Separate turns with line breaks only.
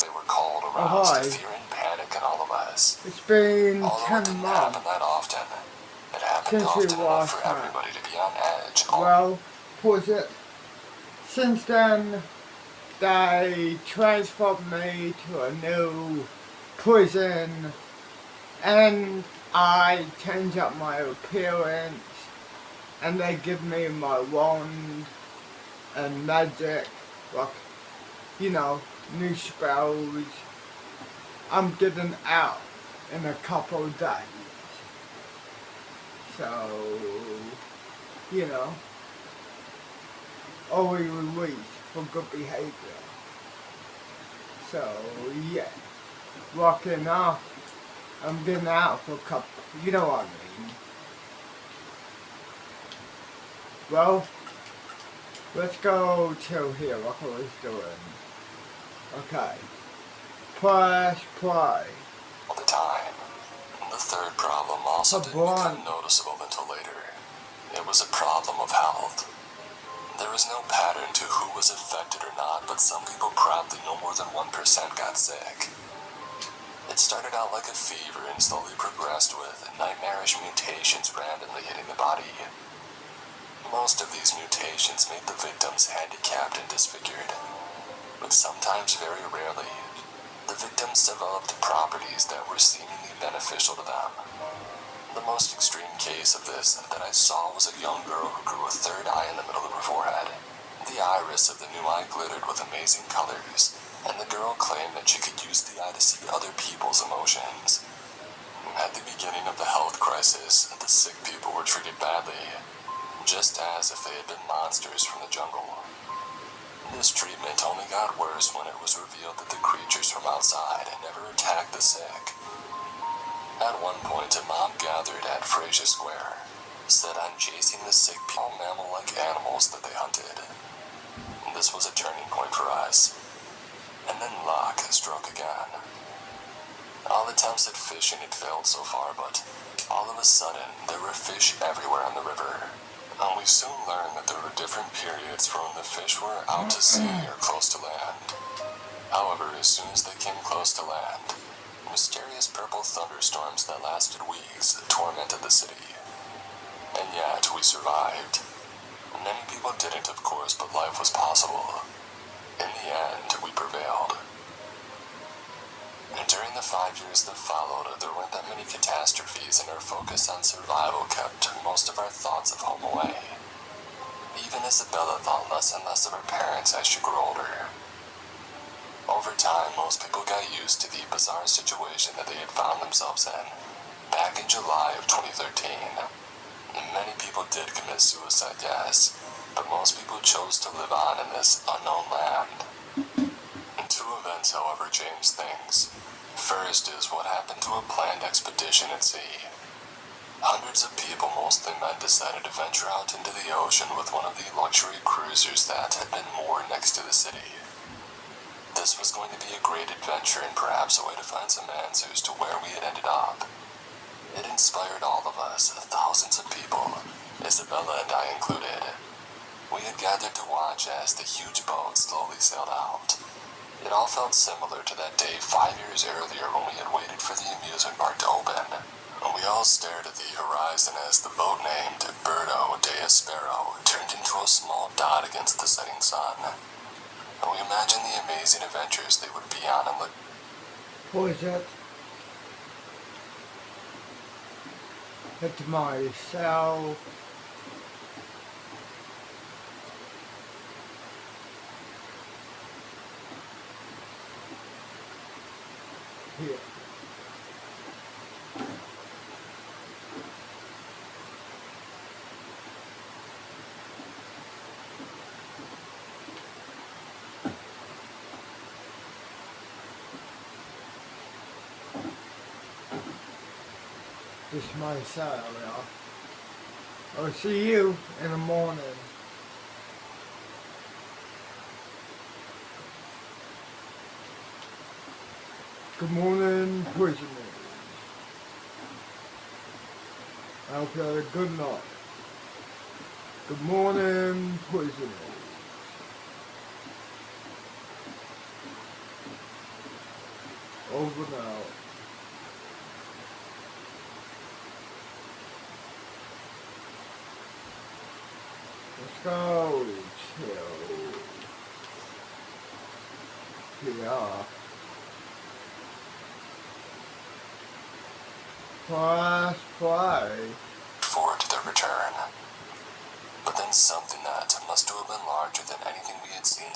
they were called aroused fear and panic in all of us.
It's been
Although
10
it didn't
months
happen that often, it happened often enough for everybody to be on edge.
Well, was it? Since then, they transferred me to a new prison, and I changed up my appearance, and they give me my wand and magic, like, you know, new spells. I'm getting out in a couple of days. So, you know, only released for good behavior. So, yeah, walking off, I'm getting out for a couple, you know what I mean. Well, let's go to here, what I was doing. Okay. Press play.
All the time. The third problem also didn't become noticeable until later. It was a problem of health. There was no pattern to who was affected or not, but some people, probably no more than 1%, got sick. It started out like a fever and slowly progressed with nightmarish mutations randomly hitting the body. Most of these mutations made the victims handicapped and disfigured, but sometimes, very rarely, the victims developed properties that were seemingly beneficial to them. The most extreme case of this that I saw was a young girl who grew a third eye in the middle of her forehead. The iris of the new eye glittered with amazing colors, and the girl claimed that she could use the eye to see other people's emotions. At the beginning of the health crisis, the sick people were treated badly, just as if they had been monsters from the jungle. This treatment only got worse when it was revealed that the creatures from outside had never attacked the sick. At one point, a mob gathered at Fraser Square, set on chasing the sick people, mammal-like animals that they hunted. This was a turning point for us. And then luck struck again. All attempts at fishing had failed so far, but all of a sudden, there were fish everywhere on the river. And we soon learned that there were different periods for when the fish were out to sea or close to land. However, as soon as they came close to land, mysterious purple thunderstorms that lasted weeks tormented the city. And yet, we survived. Many people didn't, of course, but life was possible. In the end, we prevailed. And during the 5 years that followed, there weren't that many catastrophes, and our focus on survival kept most of our thoughts of home away. Even Isabella thought less and less of her parents as she grew older. Over time, most people got used to the bizarre situation that they had found themselves in. Back in July of 2013, many people did commit suicide, yes, but most people chose to live on in this unknown land. Two events, however, changed things. First is what happened to a planned expedition at sea. Hundreds of people, mostly men, decided to venture out into the ocean with one of the luxury cruisers that had been moored next to the city. This was going to be a great adventure and perhaps a way to find some answers to where we had ended up. It inspired all of us, thousands of people, Isabella and I included. We had gathered to watch as the huge boat slowly sailed out. It all felt similar to that day 5 years earlier when we had waited for the amusement park to open. And we all stared at the horizon as the boat named Birdo de Espero turned into a small dot against the setting sun. And we imagined the amazing adventures they would be on and the...
What is that? It's myself. Here. This is my cell, y'all. I'll see you in the morning. Good morning, prisoners. I hope you had a good night. Good morning, prisoners. Over now. Let's go to here. Press play.
Forward to their return. But then something that must have been larger than anything we had seen